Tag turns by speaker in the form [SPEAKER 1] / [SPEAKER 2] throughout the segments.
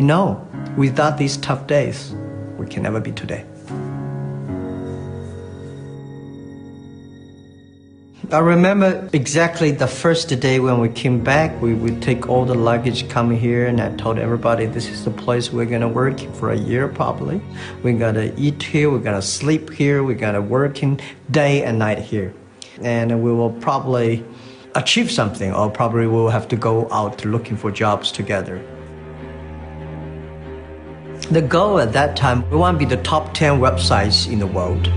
[SPEAKER 1] No, without these tough days, we can never be today. I remember exactly the first day when we came back, we would take all the luggage, come here, and I told everybody this is the place we're gonna work for a year probably. We're gonna eat here, we're gonna sleep here, we're gonna work in day and night here. And we will probably achieve something, or probably we'll have to go out looking for jobs together. The goal at that time, we want to be the top 10 websites in the world.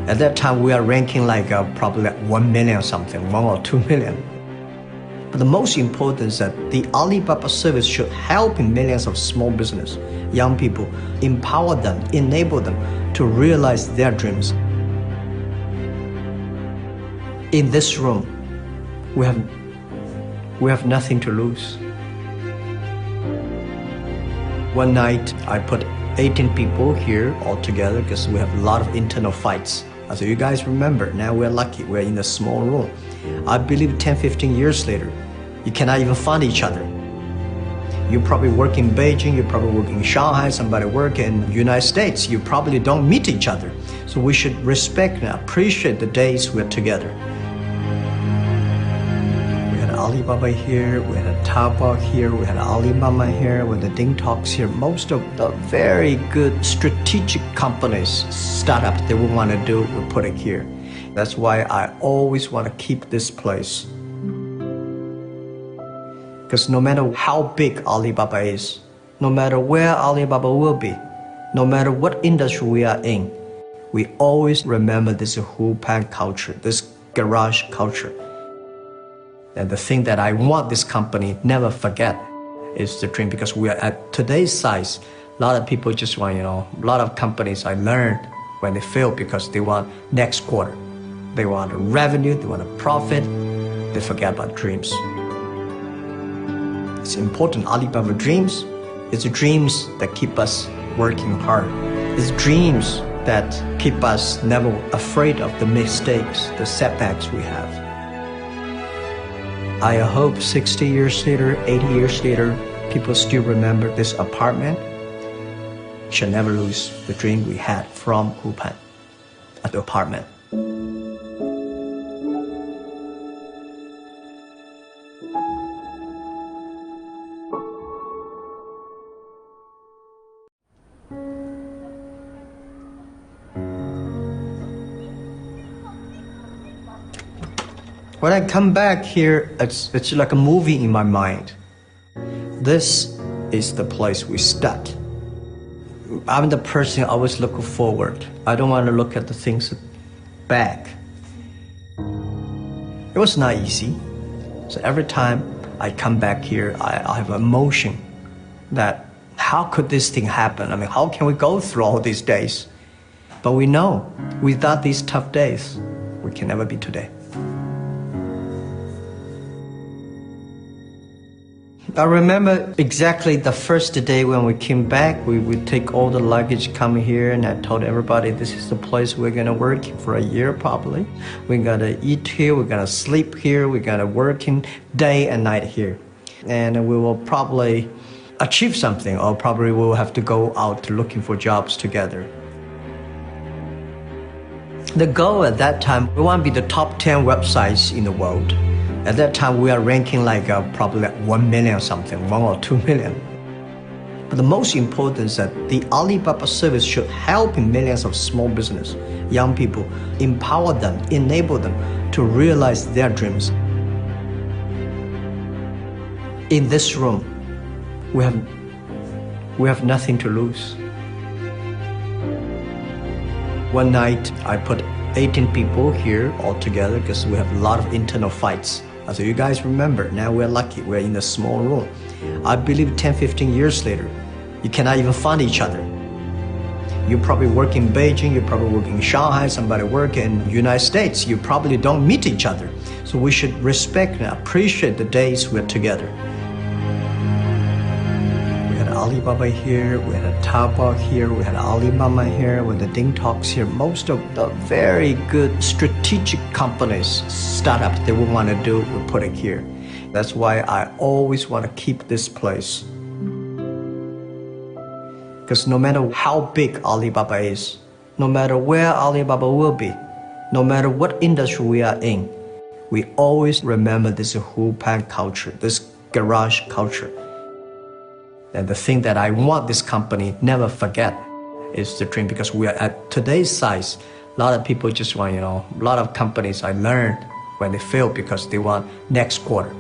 [SPEAKER 1] At that time, we are ranking like probably like 1 million or something, 1 or 2 million. But the most important is that the Alibaba service should help millions of small business, young people, empower them, enable them to realize their dreams. In this room, we have nothing to lose. One night, I put 18 people here all together because we have a lot of internal fights. As you guys remember, now we're lucky, we're in a small room. I believe 10, 15 years later, you cannot even find each other. You probably work in Beijing, you probably work in Shanghai, somebody work in the United States, you probably don't meet each other. So we should respect and appreciate the days we're together. We had Alibaba here, we had Taobao here, we had Alibaba here, we had the Ding Talks here. Most of the very good strategic companies, startups they would want to do, we put it here. That's why I always want to keep this place. Because no matter how big Alibaba is, no matter where Alibaba will be, no matter what industry we are in, we always remember this Hupan culture, this garage culture. And the thing that I want this company never forget is the dream, because we are at today's size. A lot of people just want, a lot of companies I learned when they fail because they want next quarter. They want a revenue, they want a profit, they forget about dreams. It's important, Alibaba dreams. It's dreams that keep us working hard. It's dreams that keep us never afraid of the mistakes, the setbacks we have. I hope 60 years later, 80 years later, people still remember this apartment. We should never lose the dream we had from Hupan at the apartment. When I come back here, it's like a movie in my mind. This is the place we start. I'm the person I always look forward. I don't want to look at the things back. It was not easy. So every time I come back here, I have emotion that how could this thing happen? I mean, how can we go through all these days? But we know without these tough days, we can never be today. I remember exactly the first day when we came back, we would take all the luggage, come here, and I told everybody this is the place we're gonna work for a year probably. We're gonna eat here, we're gonna sleep here, we're gonna work in day and night here. And we will probably achieve something, or probably we'll have to go out looking for jobs together. The goal at that time, we want to be the top 10 websites in the world. At that time, we are ranking like probably like 1 million or something, 1 or 2 million. But the most important is that the Alibaba service should help millions of small business, young people, empower them, enable them to realize their dreams. In this room, we have nothing to lose. One night, I put 18 people here all together because we have a lot of internal fights. As you guys remember, now we're lucky, we're in a small room. I believe 10, 15 years later, you cannot even find each other. You probably work in Beijing, you probably work in Shanghai, somebody work in the United States, you probably don't meet each other. So we should respect and appreciate the days we're together. We had Alibaba here, we had Taobao here, we had Alibaba here, we had the Ding Talks here. Most of the very good strategic companies, startups they would want to do, we put it here. That's why I always want to keep this place. Because no matter how big Alibaba is, no matter where Alibaba will be, no matter what industry we are in, we always remember this Hupan culture, this garage culture. And the thing that I want this company never forget is the dream, because we are at today's size. A lot of people just want, a lot of companies I learned when they fail because they want next quarter.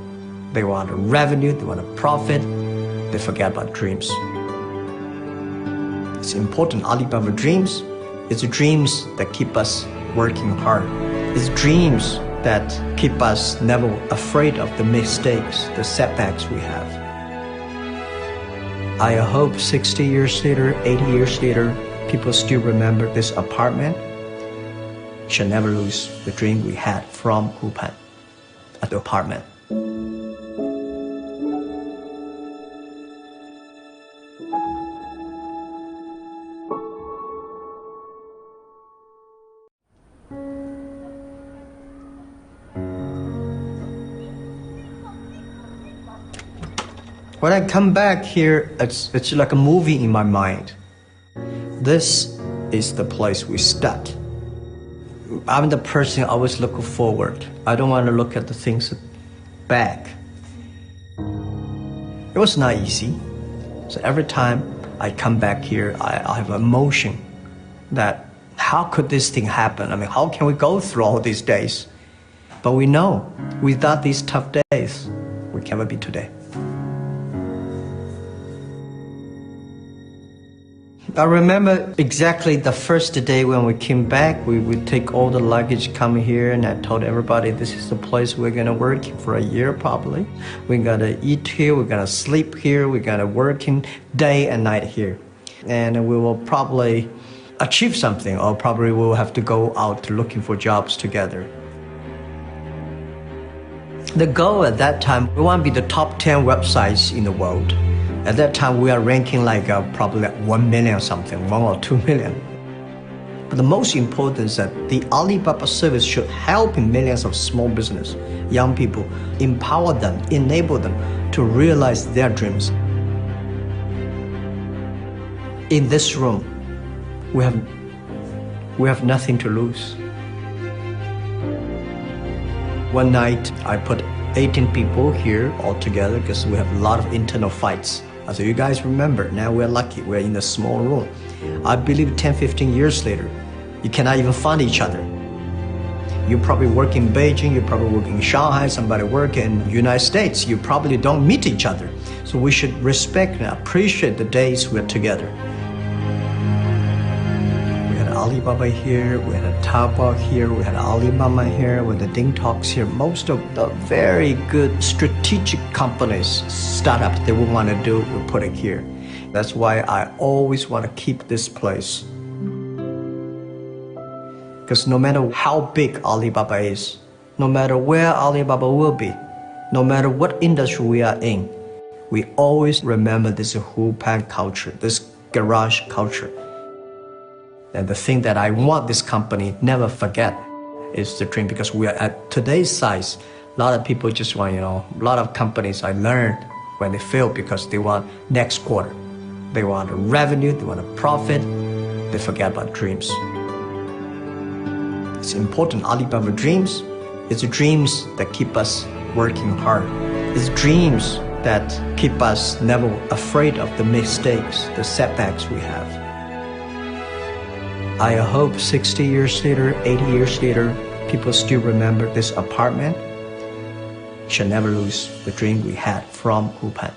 [SPEAKER 1] They want a revenue, they want a profit, they forget about dreams. It's important. Alibaba dreams. It's dreams that keep us working hard. It's dreams that keep us never afraid of the mistakes, the setbacks we have. I hope 60 years later, 80 years later, people still remember this apartment. We shall never lose the dream we had from Hupan at the apartment. When I come back here, it's like a movie in my mind. This is the place we start. I'm the person always looking forward. I don't want to look at the things back. It was not easy. So every time I come back here, I have emotion that how could this thing happen? I mean, how can we go through all these days? But we know without these tough days, we can never be today. I remember exactly the first day when we came back, we would take all the luggage, come here, and I told everybody this is the place we're gonna work for a year probably. We're gonna eat here, we're gonna sleep here, we're gonna work in day and night here. And we will probably achieve something, or probably we'll have to go out looking for jobs together. The goal at that time, we want to be the top 10 websites in the world. At that time, we are ranking like probably like 1 million or something, 1 or 2 million. But the most important is that the Alibaba service should help millions of small business, young people, empower them, enable them to realize their dreams. In this room, we have nothing to lose. One night, I put 18 people here all together because we have a lot of internal fights. As you guys remember, now we're lucky, we're in a small room. I believe 10, 15 years later, you cannot even find each other. You probably work in Beijing, you probably work in Shanghai, somebody work in the United States, you probably don't meet each other. So we should respect and appreciate the days we're together. We had Alibaba here, we had a Taobao here, we had Alibaba here, we had the Ding Talks here. Most of the very good strategic companies, startups they would want to do, we put it here. That's why I always want to keep this place. Because no matter how big Alibaba is, no matter where Alibaba will be, no matter what industry we are in, we always remember this Hupan culture, this garage culture. And the thing that I want this company never forget is the dream, because we are at today's size. A lot of people just want, a lot of companies I learned when they fail because they want next quarter. They want a revenue, they want a profit, they forget about dreams. It's important. Alibaba dreams. It's dreams that keep us working hard. It's dreams that keep us never afraid of the mistakes, the setbacks we have. I hope 60 years later, 80 years later, people still remember this apartment. We shall never lose the dream we had from Hupan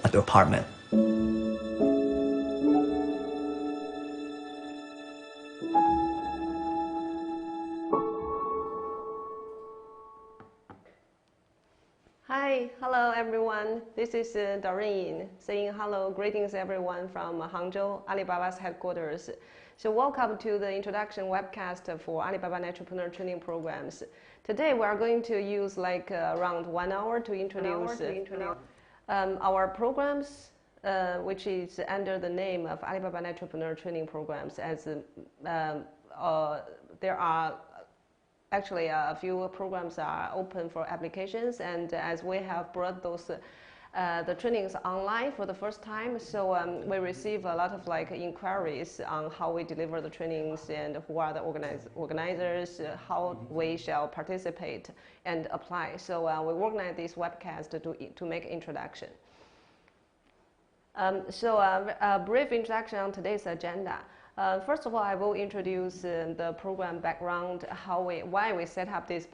[SPEAKER 1] at the apartment.
[SPEAKER 2] Hi, hello everyone. This is Doreen saying hello, greetings everyone from Hangzhou, Alibaba's headquarters. So welcome to the introduction webcast for Alibaba Netpreneur Training Programs. Today we are going to use like around 1 hour to introduce our programs, which is under the name of Alibaba Netpreneur Training Programs. As there are actually a few programs are open for applications, and as we have brought those The training is online for the first time, so we receive a lot of inquiries on how we deliver the trainings and who are the organizers, how we shall participate and apply. So we organize this webcast to make introduction. A brief introduction on today's agenda. First of all, I will introduce the program background, why we set up this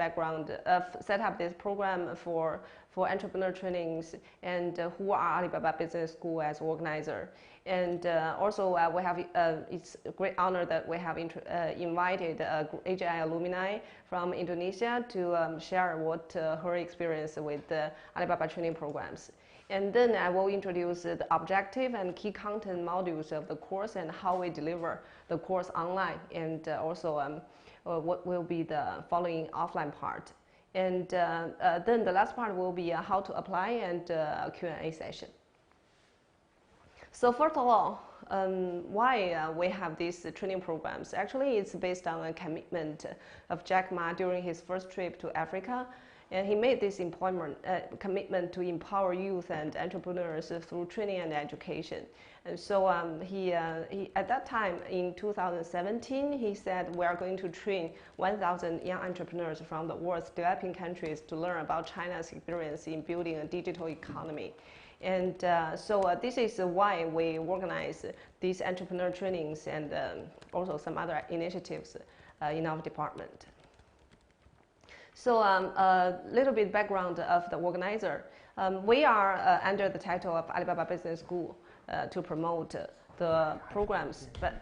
[SPEAKER 2] program for entrepreneur trainings, and who are Alibaba Business School as organizer. And also we have, it's a great honor that we have invited Agile Alumni from Indonesia to share what her experience with the Alibaba training programs. And then I will introduce the objective and key content modules of the course and how we deliver the course online, and also what will be the following offline part. And then the last part will be how to apply and a Q&A session. So first of all, why we have these training programs? Actually, it's based on a commitment of Jack Ma during his first trip to Africa. And he made this commitment to empower youth and entrepreneurs through training and education. And so he at that time in 2017, he said we are going to train 1,000 young entrepreneurs from the world's developing countries to learn about China's experience in building a digital economy. And so this is why we organize these entrepreneur trainings and also some other initiatives in our department. So a little bit background of the organizer. We are under the title of Alibaba Business School to promote the programs, but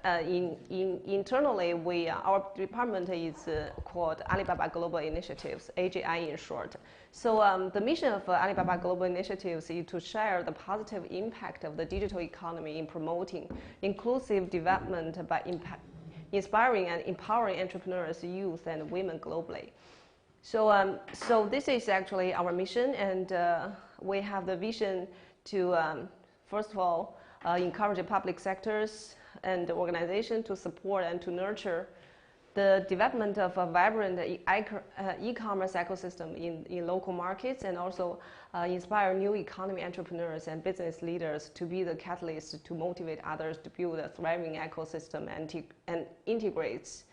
[SPEAKER 2] internally our department is called Alibaba Global Initiatives, AGI in short. So the mission of Alibaba Global Initiatives is to share the positive impact of the digital economy in promoting inclusive development by inspiring and empowering entrepreneurs, youth, and women globally. So, so this is actually our mission, and we have the vision to, first of all, encourage the public sectors and the organization to support and to nurture the development of a vibrant e-commerce ecosystem in local markets, and also inspire new economy entrepreneurs and business leaders to be the catalyst to motivate others to build a thriving ecosystem and integrates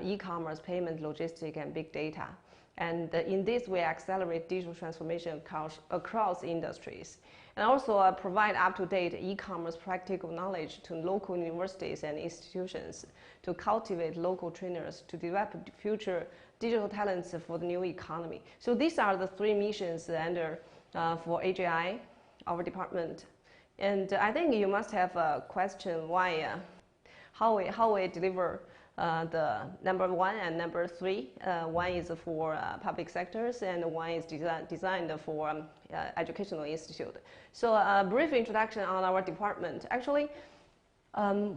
[SPEAKER 2] e-commerce, payment, logistics, and big data. And in this way, accelerate digital transformation across industries. And also provide up-to-date e-commerce practical knowledge to local universities and institutions to cultivate local trainers to develop future digital talents for the new economy. So these are the three missions under for AGI, our department. And I think you must have a question why, how we deliver the number 1 and number 3. One is for public sectors, and one is designed for educational institute. So a brief introduction on our department. Actually, in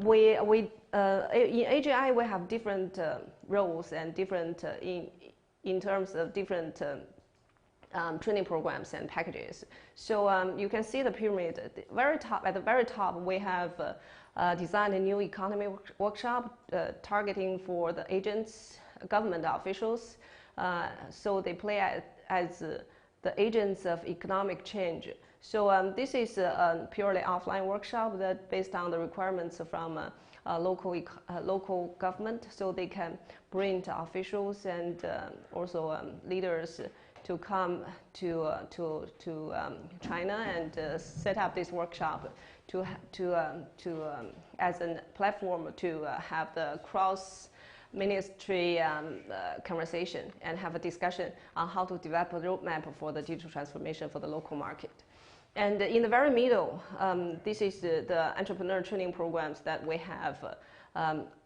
[SPEAKER 2] AGI we have different roles and different in terms of different training programs and packages. So you can see the pyramid. At the very top, we have designed a new economy workshop targeting for the agents, government officials. So they play as the agents of economic change. So this is a purely offline workshop that based on the requirements from local government, so they can bring the officials and also leaders to come to China and set up this workshop as a platform to have the cross-ministry conversation and have a discussion on how to develop a roadmap for the digital transformation for the local market. And in the very middle, this is the entrepreneur training programs that we have.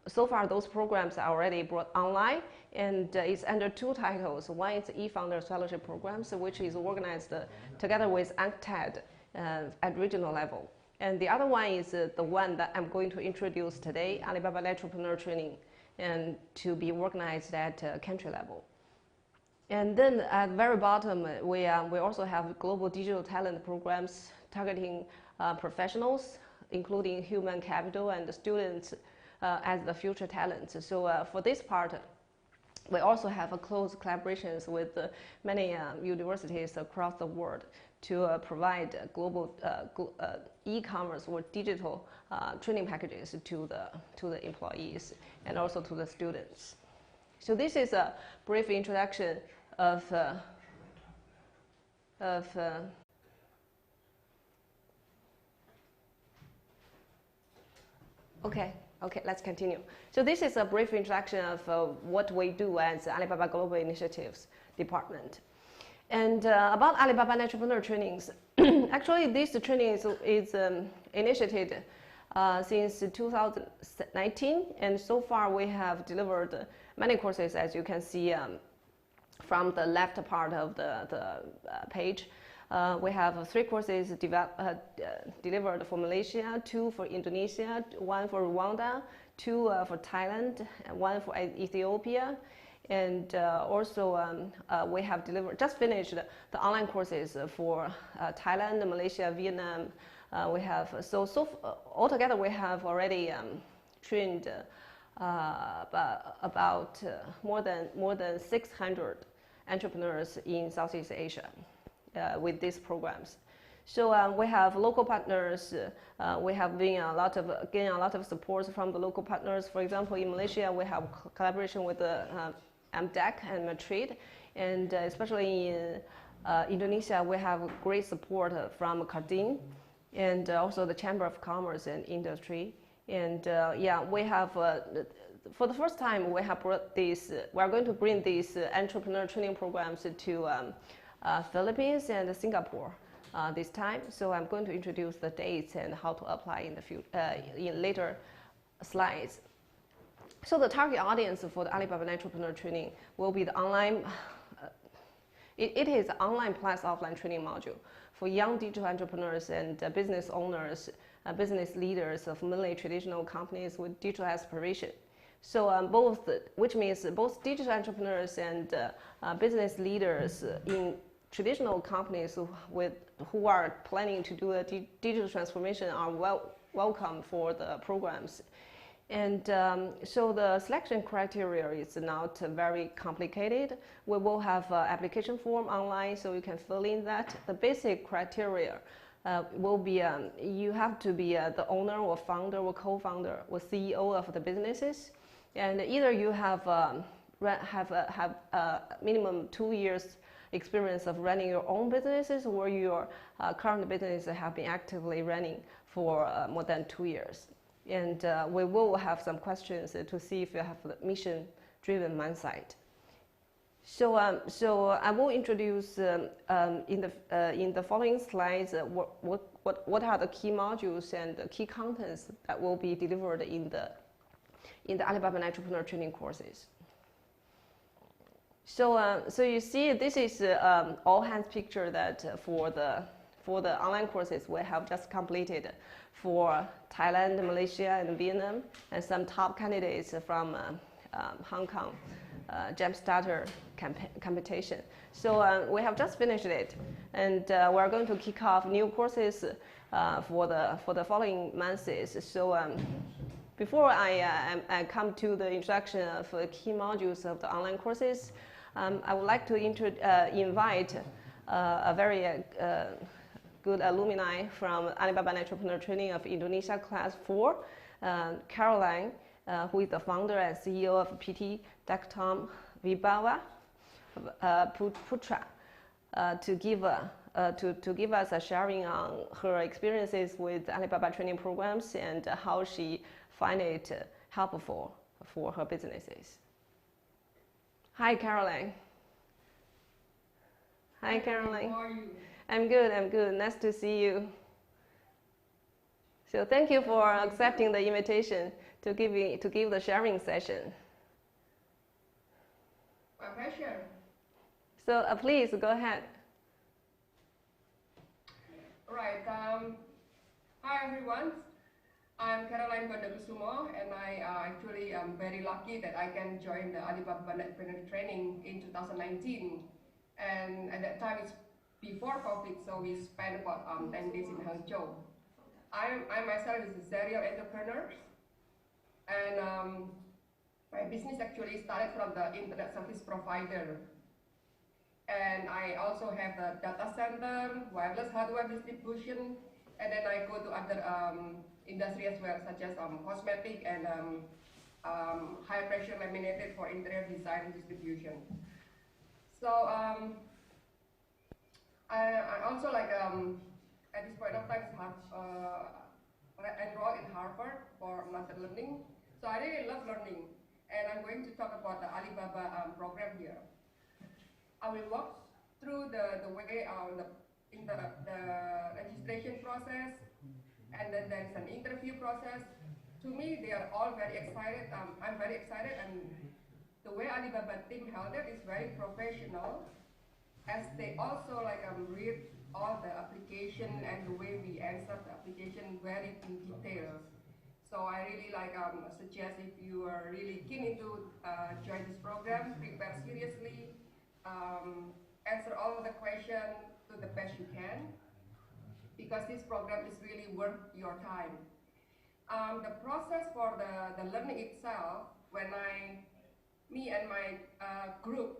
[SPEAKER 2] So far, those programs are already brought online, and it's under 2 titles. One is eFounders Fellowship Programs, which is organized together with UNCTAD at regional level. And the other one is the one that I'm going to introduce today, Alibaba Netpreneur Training, and to be organized at country level. And then at the very bottom, we also have global digital talent programs targeting professionals, including human capital and students as the future talents. So for this part, We also have a close collaborations with many universities across the world to provide global e-commerce or digital training packages to the employees and also to the students. So this is a brief introduction of Okay, let's continue. So this is a brief introduction of what we do as Alibaba Global Initiatives Department. And about Alibaba Netpreneur Trainings, actually this training is initiated since 2019, and so far we have delivered many courses, as you can see from the left part of the page. We have 3 courses delivered for Malaysia, 2 for Indonesia, 1 for Rwanda, 2 for Thailand, and 1 for Ethiopia. And also we have just finished the online courses for Thailand, Malaysia, Vietnam. We have altogether we have already trained about more than 600 entrepreneurs in Southeast Asia with these programs. So we have local partners. We have gained a lot of support from the local partners. For example, in Malaysia, we have collaboration with the MDEC and Madrid, and especially in Indonesia, we have great support from Cardin and also the Chamber of Commerce and Industry. And yeah, we have for the first time we have brought these. We are going to bring these entrepreneur training programs to Philippines and Singapore this time. So I'm going to introduce the dates and how to apply in later slides. So the target audience for the Alibaba Netpreneur Training will be the online. It is an online plus offline training module for young digital entrepreneurs and business owners, business leaders of mainly traditional companies with digital aspiration. So which means both digital entrepreneurs and business leaders in traditional companies who are planning to do a digital transformation are welcome for the programs. And so the selection criteria is not very complicated. We will have an application form online, so you can fill in that. The basic criteria will be you have to be the owner or founder or co-founder or CEO of the businesses, and either you have minimum 2 years experience of running your own businesses, or your current business have been actively running for more than 2 years. And we will have some questions to see if you have the mission-driven mindset. So I will introduce in the following slides what are the key modules and the key contents that will be delivered in the Alibaba Netpreneur Training courses. So you see, this is all hands picture that for the online courses we have just completed for Thailand, Malaysia, and Vietnam, and some top candidates from Hong Kong Jumpstarter competition. So we have just finished it, and we are going to kick off new courses for the following months. So before I come to the introduction of the key modules of the online courses, I would like to invite a very good alumni from Alibaba Netpreneur Training of Indonesia Class 4, Caroline, who is the founder and CEO of PT Dr. Vibhawa Putra, to give us a sharing on her experiences with Alibaba training programs and how she find it helpful for her businesses. Hi, Caroline. Hi, Caroline.
[SPEAKER 3] How are you?
[SPEAKER 2] I'm good. Nice to see you. So thank you for accepting the invitation to give the sharing session.
[SPEAKER 3] My pleasure.
[SPEAKER 2] So please go ahead.
[SPEAKER 3] Right. Hi everyone. I'm Caroline Gondakusumo, and I actually am very lucky that I can join the Alibaba Netpreneur Training in 2019. And at that time, it's before COVID, so we spent about 10 days in Hangzhou. I myself is a serial entrepreneur, and My business actually started from the internet service provider. And I also have the data center, wireless hardware distribution, and then I go to other industry as well, such as cosmetic and high pressure laminated for interior design and distribution. So I also like at this point of time enrolled in Harvard for master learning. So I really love learning, and I'm going to talk about the Alibaba program here. I will walk through the way in the registration process, and then there is an interview process. To me, they are all very excited. I'm very excited, and the way Alibaba team held it is very professional, as they also like read all the application and the way we answer the application very in detail. So I really like suggest if you are really keen into join this program, prepare seriously, answer all the questions to the best you can, because this program is really worth your time. The process for the learning itself, when me and my group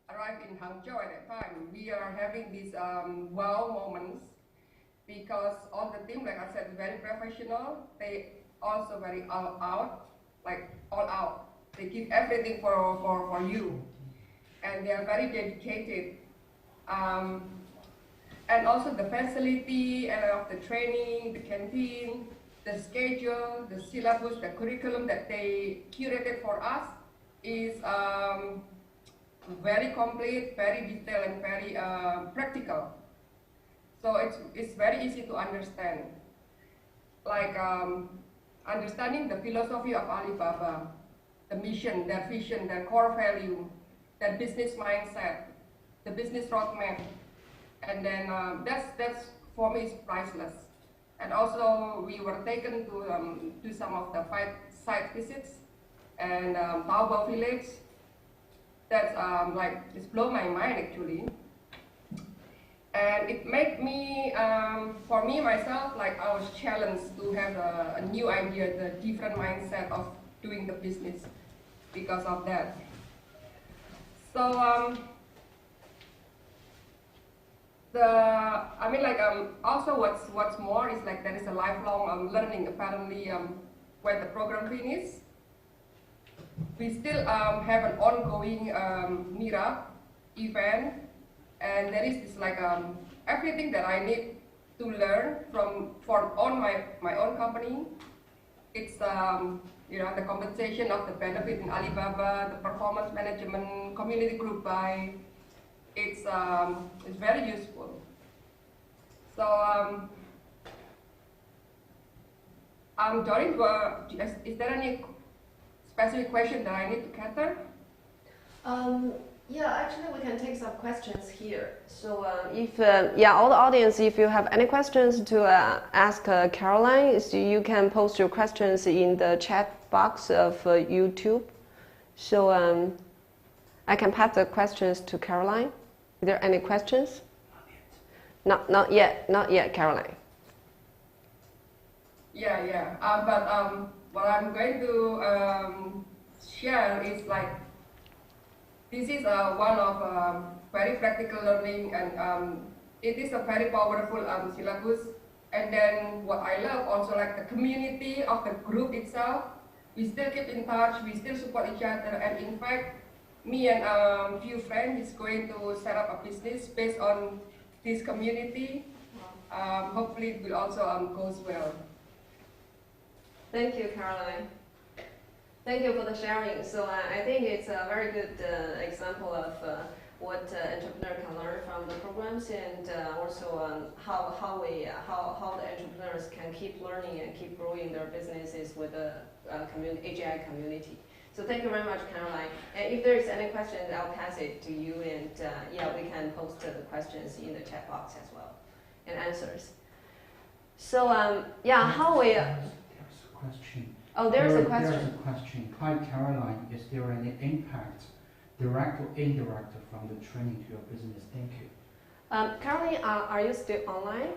[SPEAKER 3] arrived in Hangzhou at that time, we are having these wow moments, because all the team, like I said, very professional. They also very all out. They give everything for you, and they are very dedicated. And also the facility and of the training, the canteen, the schedule, the syllabus, the curriculum that they curated for us is very complete, very detailed, and very practical. So it's very easy to understand. Like understanding the philosophy of Alibaba, the mission, their vision, their core value, their business mindset, the business roadmap, and then that's for me is priceless. And also we were taken to do some of the site visits and Taobao village. That's like it's blown my mind actually. And it made me, for me myself, like I was challenged to have a new idea, the different mindset of doing the business because of that. So also what's more is like there is a lifelong learning apparently when the program finishes. We still have an ongoing meetup event. And there is this like everything that I need to learn for my own company. It's the compensation of the benefit in Alibaba, the performance management, community group buy. It's very useful. So Doreen, is there any specific question that I need to cater?
[SPEAKER 2] Yeah, actually we can take some questions here. So if all the audience, if you have any questions to ask Caroline, so you can post your questions in the chat box of YouTube. So I can pass the questions to Caroline. Are there any questions? Not yet, Caroline.
[SPEAKER 3] Yeah. But what I'm going to share is like, this is one of very practical learning, and it is a very powerful syllabus. And then what I love also like the community of the group itself. We still keep in touch, we still support each other, and in fact, me and a few friends is going to set up a business based on this community. Hopefully it will also goes well.
[SPEAKER 2] Thank you, Caroline. Thank you for the sharing. So I think it's a very good example of what entrepreneur can learn from the programs, and also how the entrepreneurs can keep learning and keep growing their businesses with the AGI community. So thank you very much, Caroline. And if there is any questions, I'll pass it to you, and we can post the questions in the chat box as well, and answers. So how we...
[SPEAKER 4] There's a question.
[SPEAKER 2] Oh, there's a question.
[SPEAKER 4] There's a question. Hi, Caroline. Is there any impact, direct or indirect, from the training to your business? Thank you.
[SPEAKER 2] Caroline, are you still online?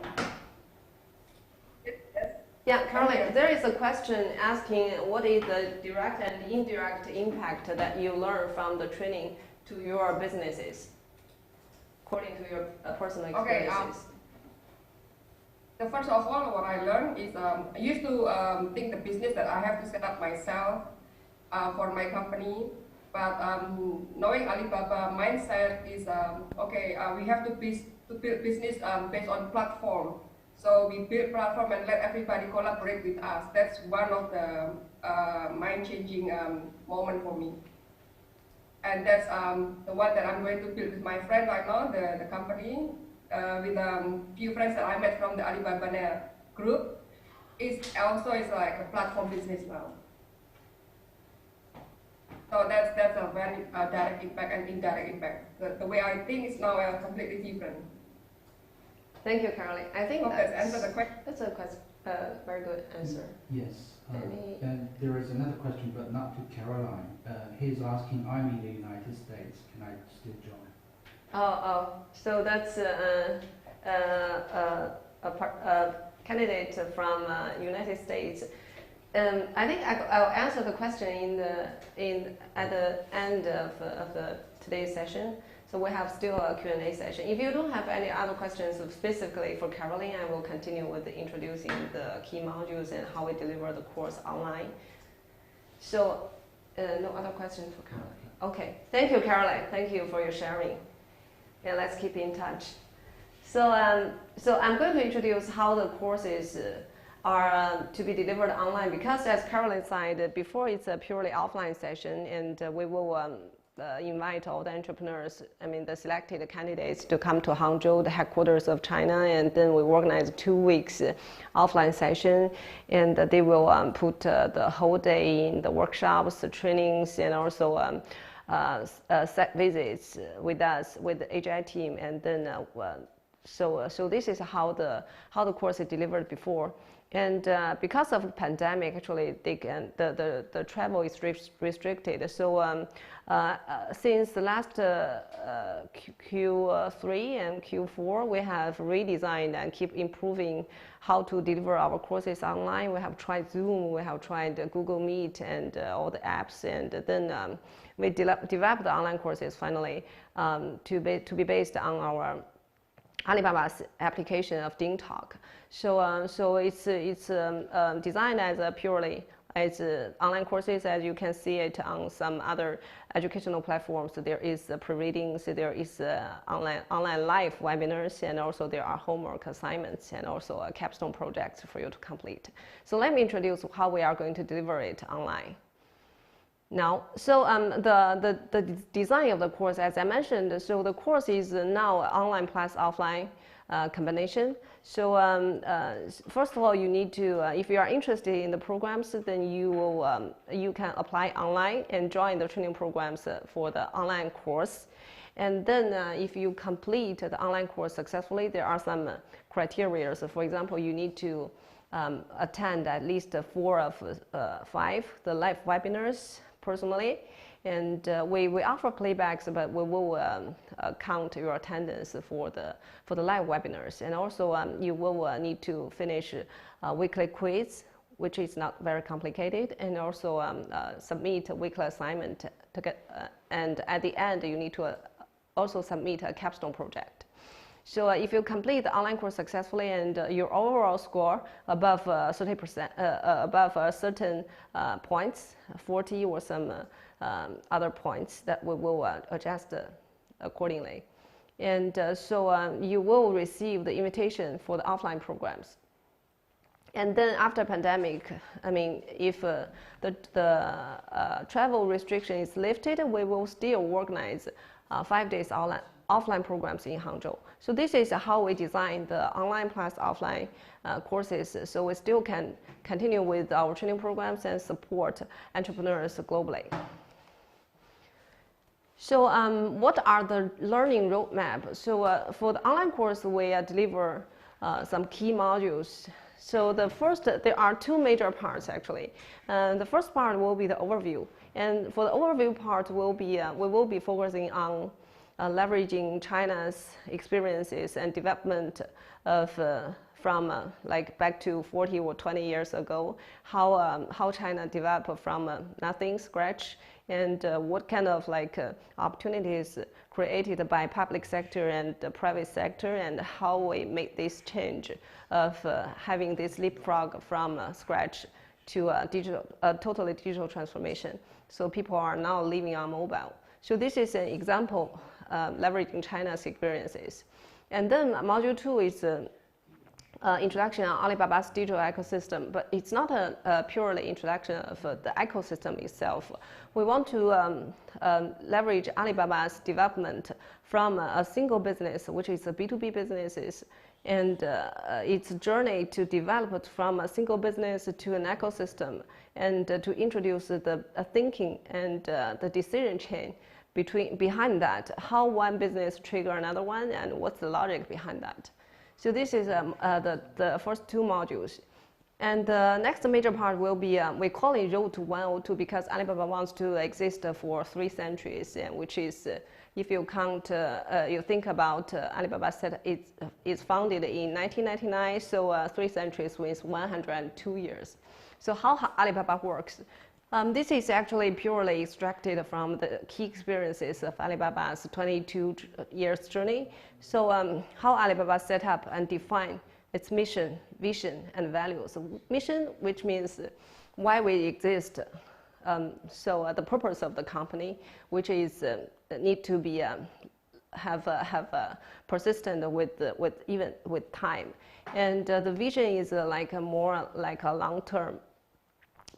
[SPEAKER 3] Yes.
[SPEAKER 2] Yeah, Caroline, there is a question asking what is the direct and indirect impact that you learn from the training to your businesses, according to your personal experiences.
[SPEAKER 3] The first of all, what I learned is I used to think the business that I have to set up myself for my company, but knowing Alibaba mindset is we have to build business based on platform. So we build platform and let everybody collaborate with us. That's one of the mind-changing moment for me. And that's the one that I'm going to build with my friend right now, the company, with few friends that I met from the Alibaba Net group. It's also like a platform business now. So that's a very direct impact and indirect impact. The way I think is now completely different.
[SPEAKER 2] Thank you, Caroline. I think
[SPEAKER 3] that's answer the question.
[SPEAKER 2] That's a very good answer.
[SPEAKER 4] Yes. And there is another question, but not to Caroline. He's asking, I'm in the United States. Can I still join?
[SPEAKER 2] So that's a candidate from United States. I think I'll answer the question at the end of today's session. So we have still a Q&A session. If you don't have any other questions specifically for Caroline, I will continue with introducing the key modules and how we deliver the course online. So no other questions for Caroline? Okay, thank you, Caroline. Thank you for your sharing. And let's keep in touch. So I'm going to introduce how the courses are to be delivered online, because as Caroline said before, it's a purely offline session, and we will invite all the entrepreneurs, the selected candidates, to come to Hangzhou, the headquarters of China, and then we organize 2 weeks offline session, and they will put the whole day in the workshops, the trainings, and also set visits with us, with the Agile team, and then so this is how the course is delivered before. And because of the pandemic, actually, the travel is restricted. So since the last Q3 and Q4, we have redesigned and keep improving how to deliver our courses online. We have tried Zoom, we have tried Google Meet and all the apps, and then we developed the online courses finally to be based on our Alibaba's application of DingTalk. So it's designed as a purely as online courses, as you can see it on some other educational platforms. There is pre-readings, there is online live webinars, and also there are homework assignments and also capstone projects for you to complete. So let me introduce how we are going to deliver it online. Now, so the design of the course, as I mentioned, so the course is now online plus offline combination. So first of all, you need to, if you are interested in the programs, then you can apply online and join the training programs for the online course. And then if you complete the online course successfully, there are some criteria. So for example, you need to attend at least 4 of 5 the live webinars personally, and we offer playbacks, but we will count your attendance for the live webinars. And also you will need to finish a weekly quiz, which is not very complicated, and also submit a weekly assignment to get, and at the end you need to also submit a capstone project. So if you complete the online course successfully and your overall score above 30%, above a certain points, 40 or some other points, that we will adjust accordingly. And so you will receive the invitation for the offline programs. And then after pandemic, if the travel restriction is lifted, we will still organize 5 days offline programs in Hangzhou. So this is how we design the online plus offline courses, so we still can continue with our training programs and support entrepreneurs globally. So what are the learning roadmap? So for the online course, we deliver some key modules. So there are 2 major parts actually. The first part will be the overview, and for the overview part, we will be focusing on leveraging China's experiences and development of from like back to 40 or 20 years ago, how China developed from nothing, scratch, and what kind of like opportunities created by public sector and the private sector, and how we make this change of having this leapfrog from scratch to a totally digital transformation. So people are now living on mobile. So this is an example leveraging China's experiences. And then module 2 is introduction on Alibaba's digital ecosystem, but it's not a purely introduction of the ecosystem itself. We want to leverage Alibaba's development from a single business, which is a B2B businesses, and its journey to develop it from a single business to an ecosystem, and to introduce the thinking and the decision chain behind that, how one business trigger another one, and what's the logic behind that. So this is the first 2 modules. And the next major part will be, we call it Road to 102 because Alibaba wants to exist for 3 centuries, which is, if you count, you think about Alibaba said it's founded in 1999, so 3 centuries means 102 years. So how Alibaba works? This is actually purely extracted from the key experiences of Alibaba's 22 years journey. So how Alibaba set up and define its mission, vision, and values. Mission, which means why we exist. So the purpose of the company, which is need to be have persistent with time. And the vision is like more like a long-term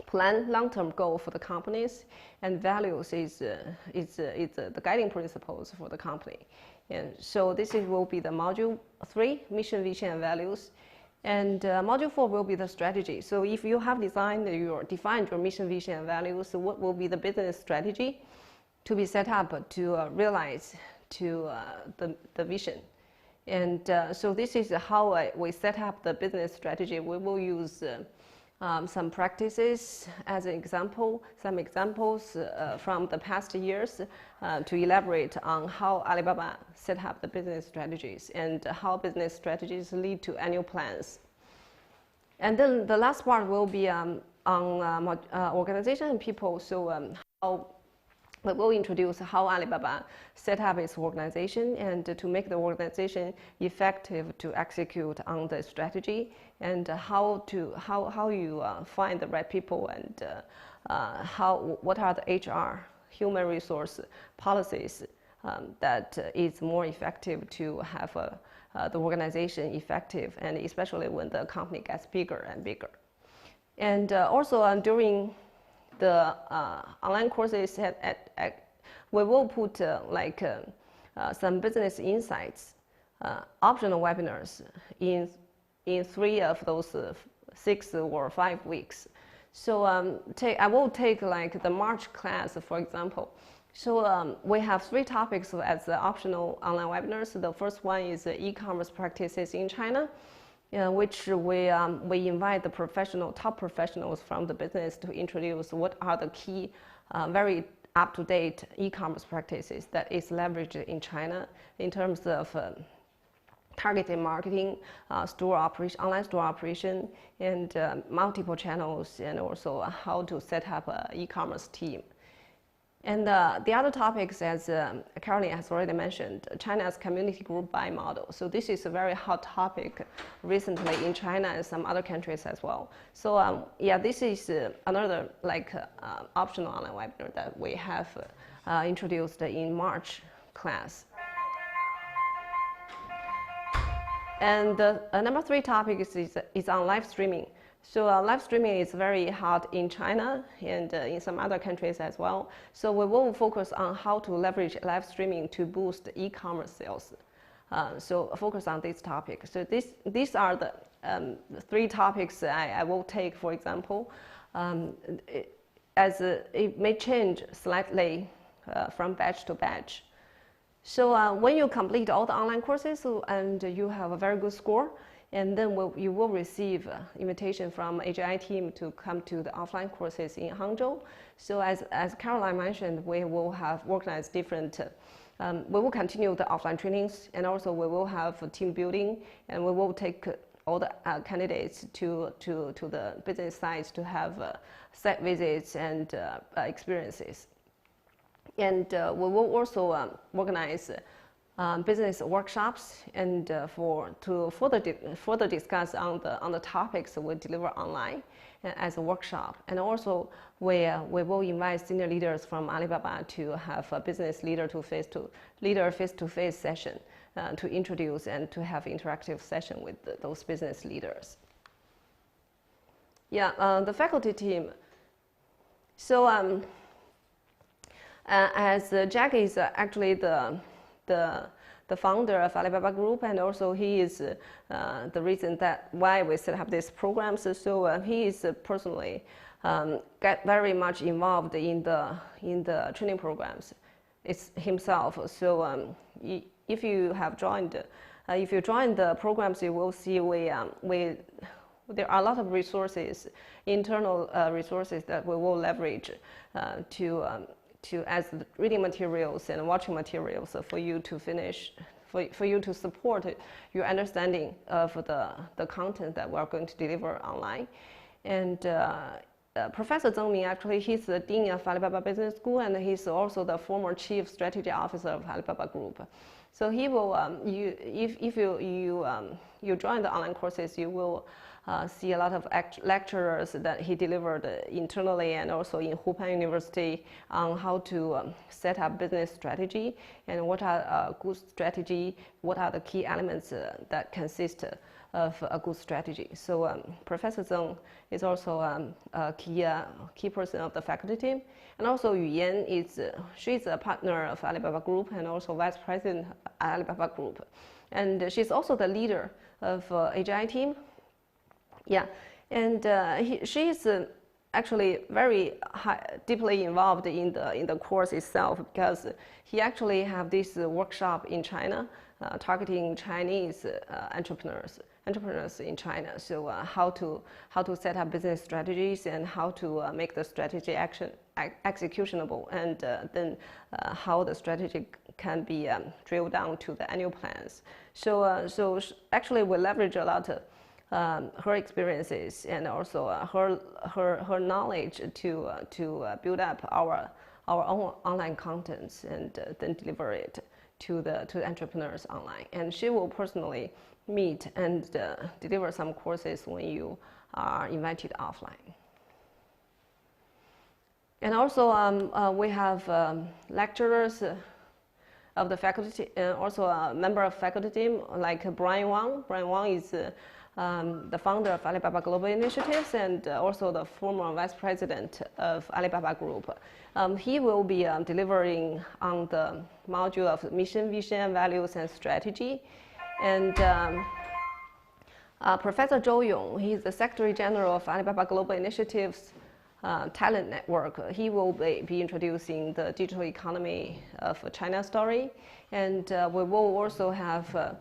[SPEAKER 2] plan, long-term goal for the companies, and values is the guiding principles for the company. And so this will be the module 3, mission, vision, and values. And module 4 will be the strategy. So if you have defined your mission, vision, and values, so what will be the business strategy to be set up to realize to the vision. And so this is how we set up the business strategy. We will use some practices as an example, some examples from the past years to elaborate on how Alibaba set up the business strategies and how business strategies lead to annual plans. And then the last part will be on organization and people. So how we will introduce how Alibaba set up its organization and to make the organization effective to execute on the strategy, and how you find the right people, and what are the HR, human resource policies that is more effective to have the organization effective, and especially when the company gets bigger and bigger. And also during the online courses, we will put some business insights, optional webinars in 3 of those 6 or 5 weeks. So I will take like the March class, for example. So we have 3 topics as the optional online webinars. The first one is e-commerce practices in China, which we invite the top professionals from the business to introduce what are the key, very up-to-date e-commerce practices that is leveraged in China in terms of targeted marketing, store operation, online store operation, and multiple channels, and also how to set up an e-commerce team. And the other topics, as Caroline has already mentioned, China's community group buy model. So this is a very hot topic recently in China and some other countries as well. So yeah, this is another optional online webinar that we have introduced in March class. And the number 3 topic is on live streaming. So live streaming is very hot in China and in some other countries as well. So we will focus on how to leverage live streaming to boost e-commerce sales. So focus on this topic. So these are the 3 topics I will take, for example, as it may change slightly from batch to batch. So when you complete all the online courses and you have a very good score, and then you will receive invitation from AGI team to come to the offline courses in Hangzhou. So as Caroline mentioned, we will have organized different, we will continue the offline trainings, and also we will have team building, and we will take all the candidates to the business sites to have site visits and experiences. And we will also organize business workshops and to further discuss on the topics we deliver online as a workshop. And also we will invite senior leaders from Alibaba to have a business leader face-to-face session to introduce and to have interactive session with those business leaders. Yeah, the faculty team. So as Jack is actually the founder of Alibaba Group, and also he is the reason that why we set up these programs. So he is personally get very much involved in the training programs. It's himself. So if you have joined, if you join the programs, you will see there are a lot of resources, internal resources that we will leverage as reading materials and watching materials for you to finish, for you to support your understanding of the content that we are going to deliver online. And Professor Zheng Ming, actually, he's the Dean of Alibaba Business School, and he's also the former Chief Strategy Officer of Alibaba Group. So he will, if you join the online courses, you will see a lot of lecturers that he delivered internally and also in Hupan University on how to set up business strategy and what are a good strategy, what are the key elements that consist of a good strategy. So Professor Zheng is also a key person of the faculty team. And also Yu Yan she's a partner of Alibaba Group and also vice president of Alibaba Group. And she's also the leader of Agile team. Yeah, and she's actually very deeply involved in the course itself, because he actually have this workshop in China targeting Chinese entrepreneurs in China. So how to set up business strategies and how to make the strategy executionable, and then how the strategy can be drilled down to the annual plans. So actually we leverage a lot of her experiences and also her knowledge to build up our own online contents and then deliver it to the entrepreneurs online. And she will personally meet and deliver some courses when you are invited offline. And also we have lecturers of the faculty, and also a member of faculty team like Brian Wang. Brian Wang is the founder of Alibaba Global Initiatives and also the former vice president of Alibaba Group. He will be delivering on the module of mission, vision, values, and strategy. And Professor Zhou Yong, he's the Secretary General of Alibaba Global Initiatives Talent Network. He will be introducing the digital economy of China story. And we will also have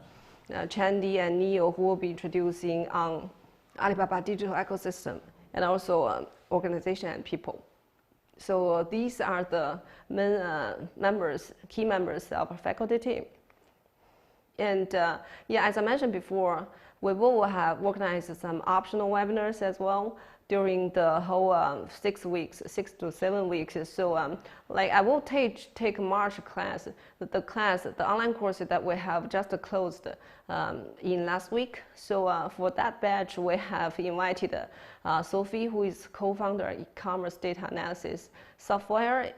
[SPEAKER 2] Chandy and Neo, who will be introducing on Alibaba digital ecosystem and also organization and people. So these are the main key members of our faculty team. And yeah, as I mentioned before, we will have organized some optional webinars as well during the whole 6 to 7 weeks. So like I will take March class, the online course that we have just closed in last week. So for that batch, we have invited Sophie, who is co-founder of e-commerce data analysis software.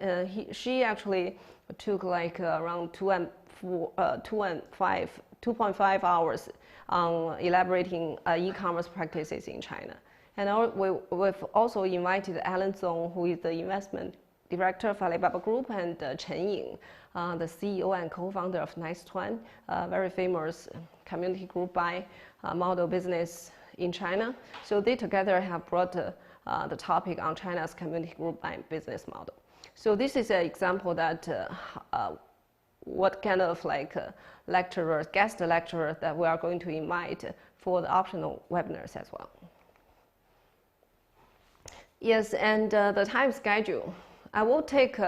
[SPEAKER 2] She actually took like around 2.5 hours on elaborating e-commerce practices in China. And we've also invited Alan Zong, who is the investment director of Alibaba Group, and Chen Ying, the CEO and co-founder of Nice Tuan, a very famous community group by model business in China. So they together have brought the topic on China's community group by business model. So this is an example that what kind of like lecturers, guest lecturers that we are going to invite for the optional webinars as well. Yes, and the time schedule. I will take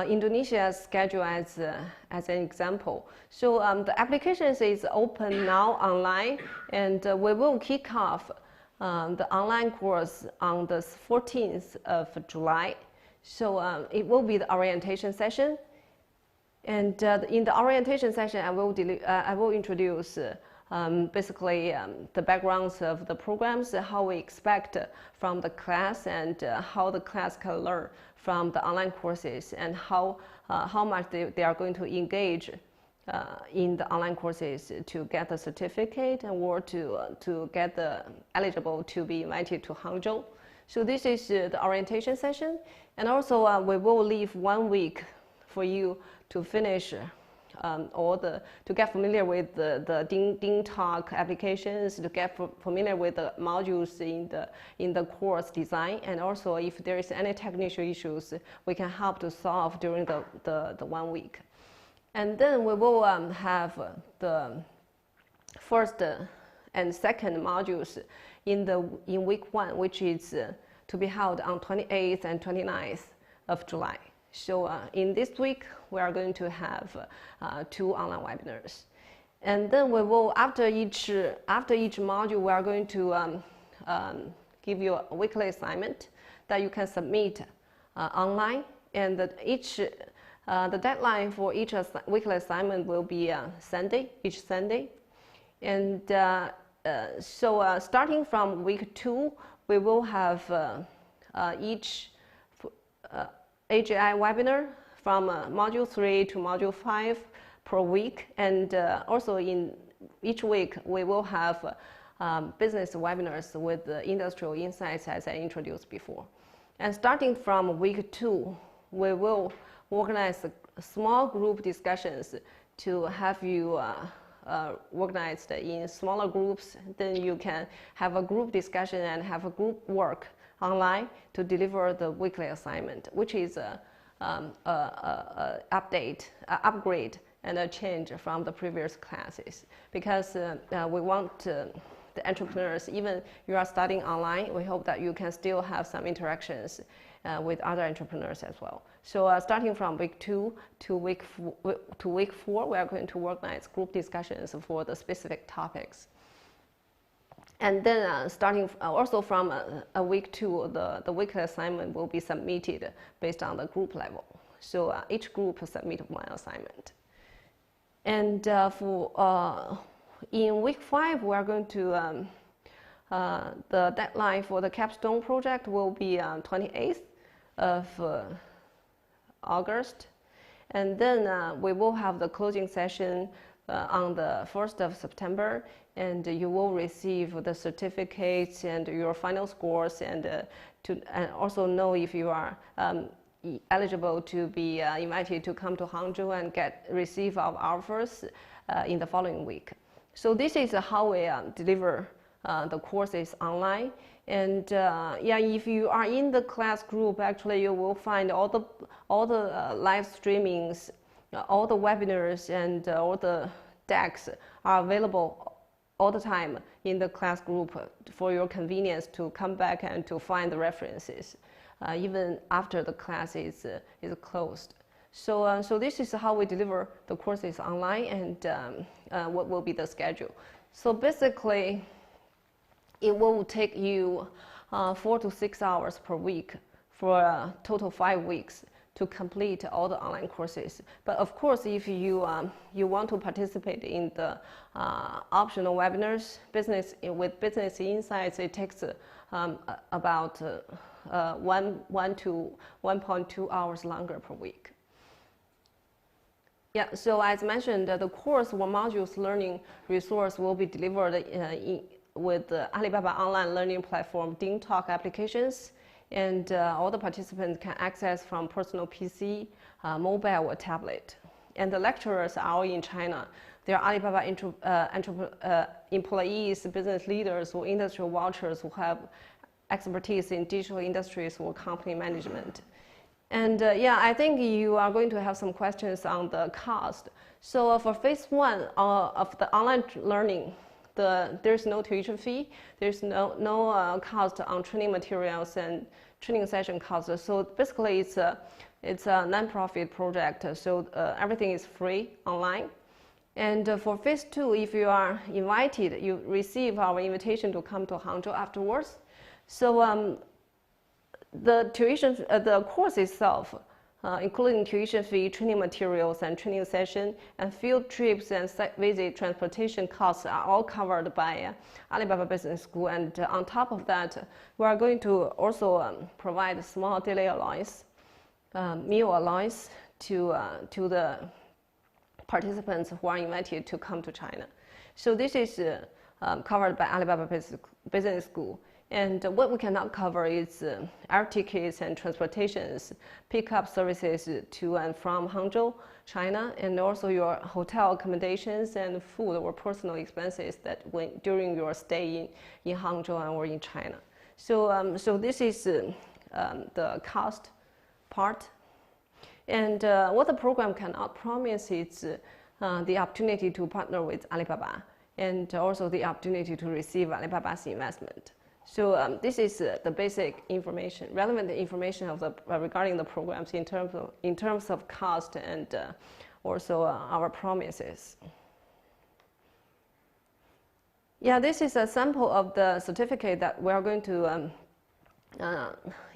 [SPEAKER 2] Indonesia's schedule as an example. So the applications is open now online, and we will kick off the online course on the 14th of July. So it will be the orientation session. And in the orientation session, I will introduce basically the backgrounds of the programs, how we expect from the class, and how the class can learn from the online courses, and how much they are going to engage in the online courses to get the certificate or to get eligible to be invited to Hangzhou. So this is the orientation session, and also we will leave 1 week for you to finish to get familiar with the DingTalk applications, to get familiar with the modules in the course design, and also if there is any technical issues, we can help to solve during the 1 week. And then we will have the first and second modules in week 1, which is to be held on 28th and 29th of July. So in this week, we are going to have 2 online webinars. And then we will, after each module, we are going to give you a weekly assignment that you can submit online. And the deadline for each weekly assignment will be each Sunday. And so starting from week 2, we will have each AGI webinar from module 3 to module 5 per week, and also in each week we will have business webinars with industrial insights, as I introduced before. And starting from week 2, we will organize small group discussions to have you organized in smaller groups. Then you can have a group discussion and have a group work online to deliver the weekly assignment, which is upgrade and a change from the previous classes, because we want the entrepreneurs, even you are studying online, we hope that you can still have some interactions with other entrepreneurs as well. So starting from week 2 to week 4, we are going to organize group discussions for the specific topics. And then starting also from week 2, the weekly assignment will be submitted based on the group level. So each group submit 1 assignment. And in week 5, we are going to, the deadline for the capstone project will be 28th of August. And then we will have the closing session on the 1st of September, and you will receive the certificates and your final scores, and also know if you are eligible to be invited to come to Hangzhou and receive our offers in the following week. So this is how we deliver the courses online. And yeah, if you are in the class group, actually you will find all the live streamings, all the webinars, and all the decks are available all the time in the class group for your convenience to come back and to find the references, even after the class is closed. So, so this is how we deliver the courses online, and what will be the schedule. So basically, it will take you 4 to 6 hours per week for a total 5 weeks to complete all the online courses. But of course, if you you want to participate in the optional webinars, with business insights, it takes about 1 to 1.2 hours longer per week. Yeah, so as mentioned, the course or modules learning resource will be delivered with the Alibaba online learning platform DingTalk applications, and all the participants can access from personal PC, mobile or tablet. And the lecturers are all in China. They are Alibaba employees, business leaders, or industrial watchers who have expertise in digital industries or company management. And yeah, I think you are going to have some questions on the cost. So for phase 1 of the online learning, there's no tuition fee, there's no cost on training materials and training session costs. So basically, it's a non-profit project. So everything is free online. And for phase 2, if you are invited, you receive our invitation to come to Hangzhou afterwards. So the course itself, including tuition fee, training materials, and training session, and field trips and site visit transportation costs are all covered by Alibaba Business School. And on top of that, we are going to also provide small daily allowance, meal allowance to the participants who are invited to come to China. So this is covered by Alibaba Business School. And what we cannot cover is air tickets and transportations, pickup services to and from Hangzhou, China, and also your hotel accommodations and food or personal expenses that during your stay in Hangzhou or in China. So, so this is the cost part. And what the program cannot promise is the opportunity to partner with Alibaba and also the opportunity to receive Alibaba's investment. So this is the basic information, relevant information of regarding the programs in terms of cost and also our promises. Yeah, this is a sample of the certificate that we are going to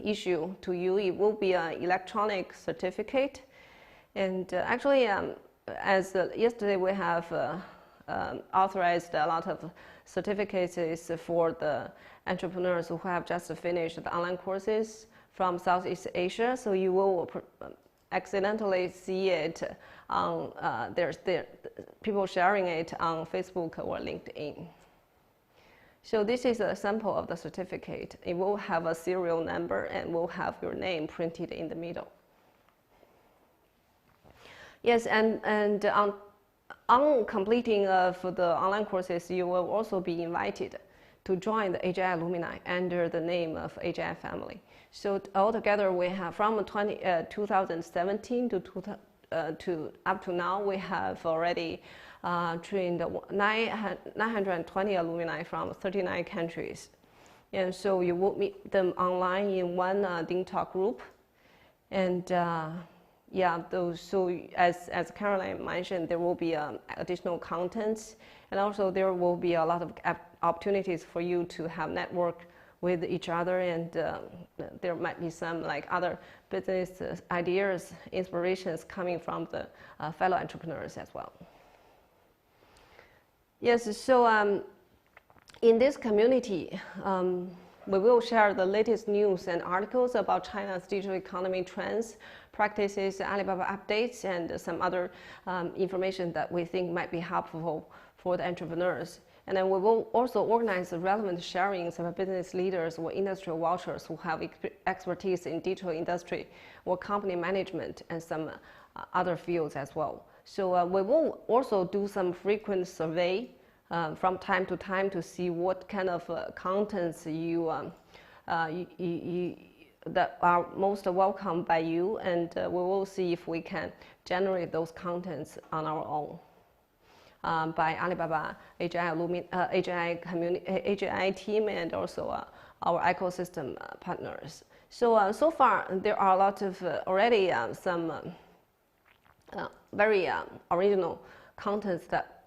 [SPEAKER 2] issue to you. It will be an electronic certificate, and actually, as yesterday we have authorized a lot of certificates for the entrepreneurs who have just finished the online courses from Southeast Asia. So you will accidentally see it on there's people sharing it on Facebook or LinkedIn. So this is a sample of the certificate. It will have a serial number and will have your name printed in the middle. Yes, and on completing of the online courses, you will also be invited to join the Agile Alumni under the name of Agile Family. So altogether, we have from 2017 to up to now, we have already trained 920 alumni from 39 countries. And so you will meet them online in one Ding Talk group. And yeah, so as Caroline mentioned, there will be additional contents, and also there will be a lot of opportunities for you to have network with each other, and there might be some like other business ideas, inspirations coming from the fellow entrepreneurs as well. Yes, so in this community, we will share the latest news and articles about China's digital economy trends, practices, Alibaba updates, and some other information that we think might be helpful for the entrepreneurs. And then we will also organize relevant sharings of business leaders or industry watchers who have expertise in digital industry or company management and some other fields as well. So we will also do some frequent survey from time to time to see what kind of contents that are most welcome by you, and we will see if we can generate those contents on our own by Alibaba Agile Alumni, AGI team, and also our ecosystem partners. So so far there are a lot of already some very original contents that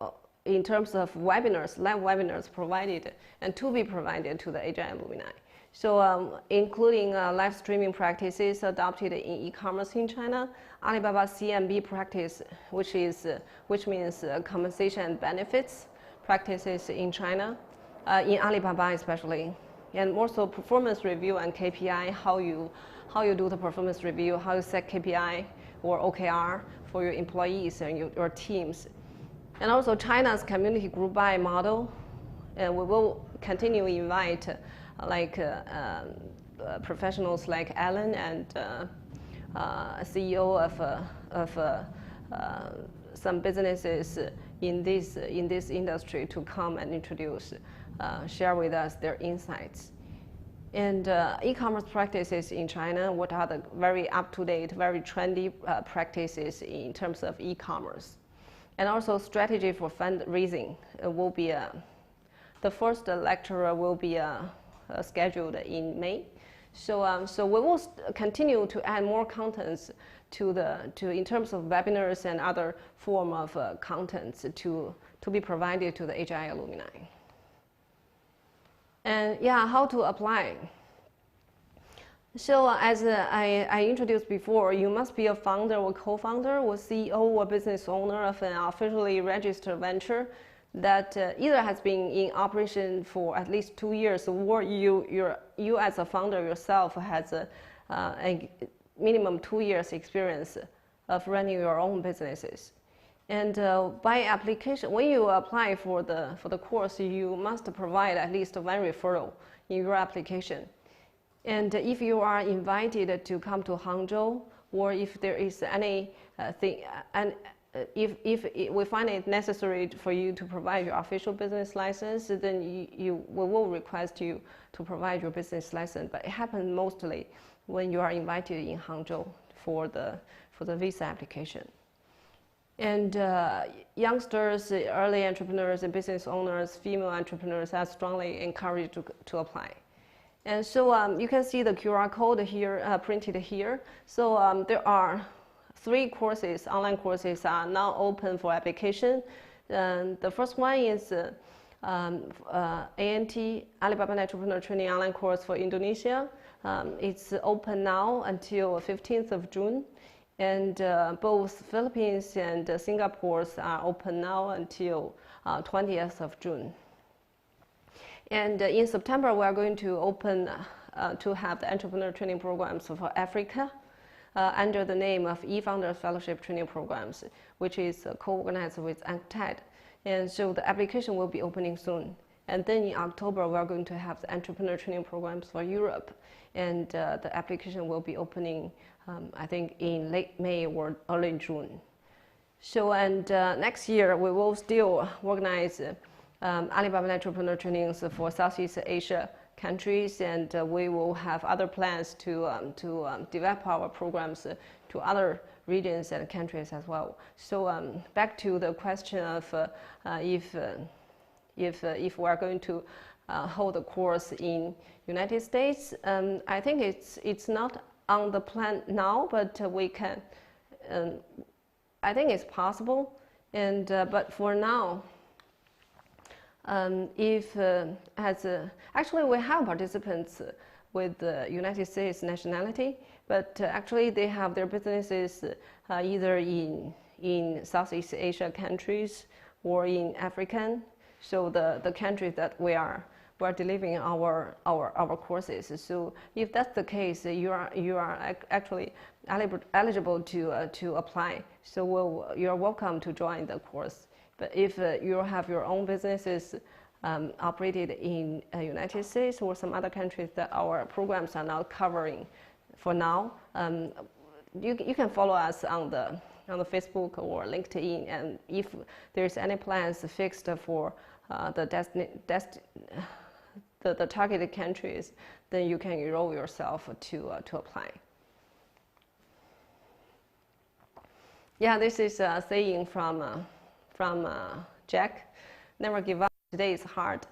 [SPEAKER 2] in terms of webinars, live webinars provided and to be provided to the Agile Alumni. So including live streaming practices adopted in e-commerce in China, Alibaba CMB practice, which means compensation and benefits practices in China, in Alibaba especially, and also performance review and KPI, how you do the performance review, how you set KPI or OKR for your employees and your teams. And also China's community group buy model, and we will continue to invite professionals like Alan and CEO of some businesses in this industry to come and introduce, share with us their insights. And e-commerce practices in China, what are the very up-to-date, very trendy practices in terms of e-commerce. And also strategy for fundraising will be the first lecturer will be scheduled in May. So we will continue to add more contents in terms of webinars and other form of contents to be provided to the Agile alumni. And yeah, how to apply? So as I introduced before, you must be a founder or co-founder or CEO or business owner of an officially registered venture that either has been in operation for at least 2 years, or you as a founder yourself has a minimum 2 years experience of running your own businesses. And by application, when you apply for the course, you must provide at least one referral in your application. And if you are invited to come to Hangzhou, or if there is any if we find it necessary for you to provide your official business license, then we will request you to provide your business license. But it happens mostly when you are invited in Hangzhou for the visa application. And youngsters, early entrepreneurs, and business owners, female entrepreneurs are strongly encouraged to apply. And so you can see the QR code here, printed here. So there are 3 courses, online courses are now open for application. The first one is ANT, Alibaba Netpreneur Training Online Course for Indonesia. It's open now until 15th of June. And both Philippines and Singapore are open now until 20th of June. And in September, we are going to open to have the entrepreneur training programs for Africa under the name of eFounders Fellowship Training Programs, which is co-organized with UNCTAD. And so the application will be opening soon. And then in October, we are going to have the entrepreneur training programs for Europe. And the application will be opening, I think, in late May or early June. So, and next year, we will still organize Alibaba Netpreneur Trainings for Southeast Asia countries, and we will have other plans to develop our programs to other regions and countries as well. So back to the question of if we are going to hold a course in United States, I think it's not on the plan now, but we can. I think it's possible, and but for now. Actually we have participants with the United States nationality, but actually they have their businesses either in Southeast Asia countries or in African. So the countries that we're delivering our courses. So if that's the case, you are actually eligible to apply. So you're welcome to join the course. But if you have your own businesses operated in the United States or some other countries that our programs are not covering for now, you can follow us on the Facebook or LinkedIn, and if there's any plans fixed for the targeted countries, then you can enroll yourself to apply. Yeah, this is a saying from Jack. Never give up. Today is hard,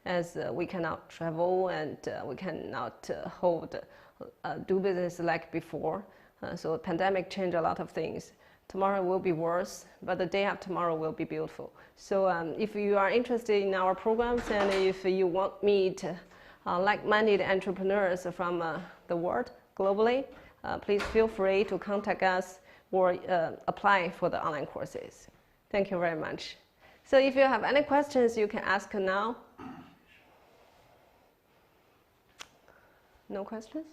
[SPEAKER 2] as we cannot travel and we cannot do business like before. So the pandemic changed a lot of things. Tomorrow will be worse, but the day after tomorrow will be beautiful. So if you are interested in our programs, and if you want to meet like-minded entrepreneurs from the world globally, please feel free to contact us or apply for the online courses. Thank you very much. So if you have any questions, you can ask now. No questions?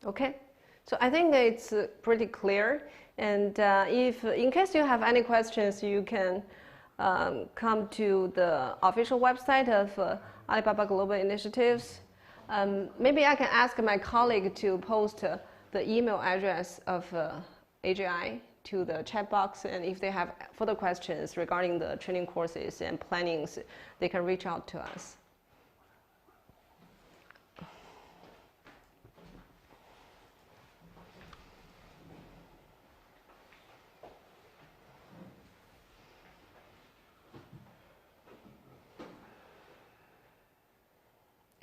[SPEAKER 2] Okay, so I think it's pretty clear. And if in case you have any questions, you can come to the official website of Alibaba Global Initiatives. Maybe I can ask my colleague to post the email address of AGI to the chat box, and if they have further questions regarding the training courses and plannings, they can reach out to us.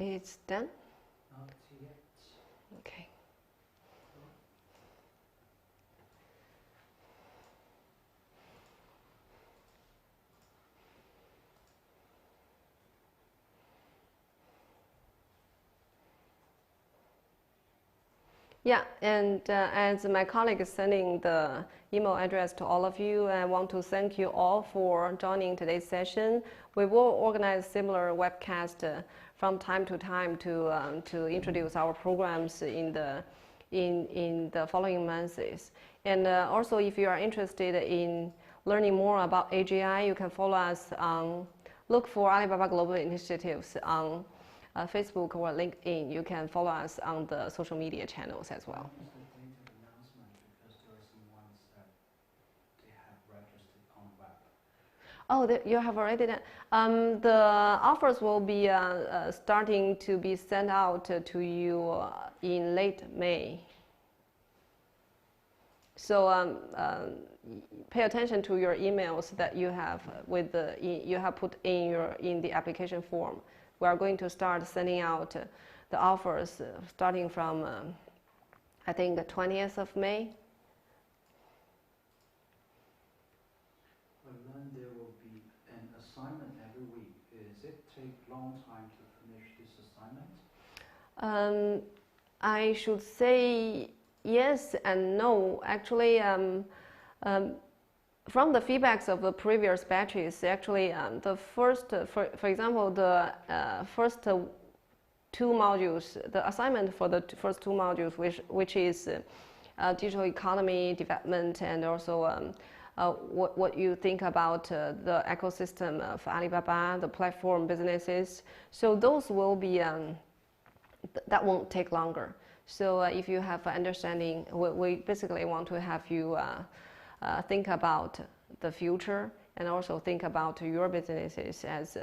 [SPEAKER 2] It's done?
[SPEAKER 4] Not yet.
[SPEAKER 2] Okay. Yeah, and as my colleague is sending the email address to all of you, I want to thank you all for joining today's session. We will organize similar webcast from time to time to introduce our programs in the following months. And also, if you are interested in learning more about AGI, you can follow us on, look for Alibaba Global Initiatives on Facebook or LinkedIn. You can follow us on the social media channels as well.
[SPEAKER 4] What is the date of announcement? Because there are some ones that they have registered on the web.
[SPEAKER 2] Oh, you have already done. The offers will be starting to be sent out to you in late May. So pay attention to your emails that you have with you have put in the application form. We are going to start sending out the offers starting from I think the 20th of May.
[SPEAKER 4] I learned there will be an assignment every week. Does it take long time to finish this assignment?
[SPEAKER 2] I should say yes and no. Actually, from the feedbacks of the previous batches, actually the first, for example, the first two modules, the assignment for the first two modules, which is digital economy development and also what you think about the ecosystem of Alibaba, the platform businesses. So those will be, that won't take longer. So if you have understanding, we basically want to have you think about the future and also think about your businesses as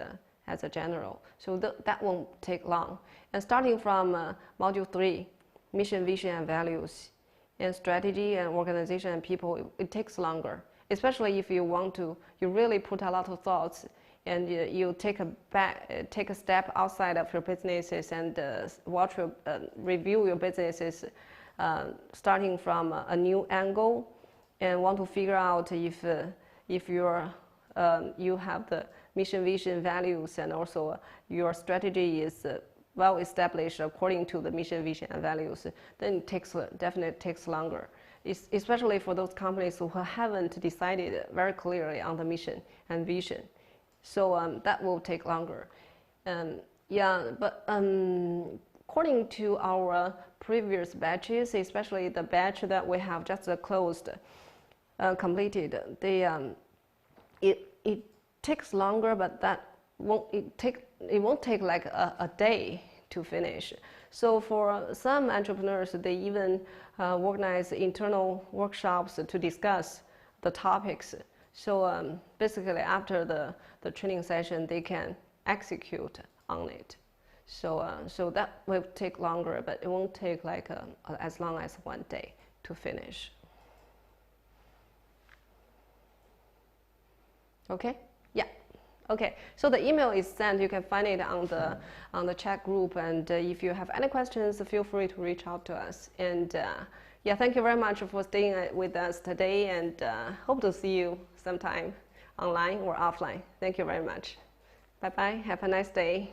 [SPEAKER 2] a general. So that won't take long. And starting from module 3, mission, vision, and values, and strategy and organization and people, it takes longer. Especially if you want to, you really put a lot of thoughts and you take a step outside of your businesses and review your businesses starting from a new angle, and want to figure out if you have the mission, vision, values, and also your strategy is well established according to the mission, vision, and values, then it definitely takes longer. Especially for those companies who haven't decided very clearly on the mission and vision. So that will take longer. Yeah, but according to our previous batches, especially the batch that we have just closed, completed, it takes longer, but that it won't take like a day to finish. So for some entrepreneurs, they even organize internal workshops to discuss the topics. So basically after the training session, they can execute on it. So that will take longer, but it won't take like as long as one day to finish. Okay? Yeah. Okay. So the email is sent. You can find it on the chat group. And if you have any questions, feel free to reach out to us. And yeah, thank you very much for staying with us today. And hope to see you sometime online or offline. Thank you very much. Bye bye. Have a nice day.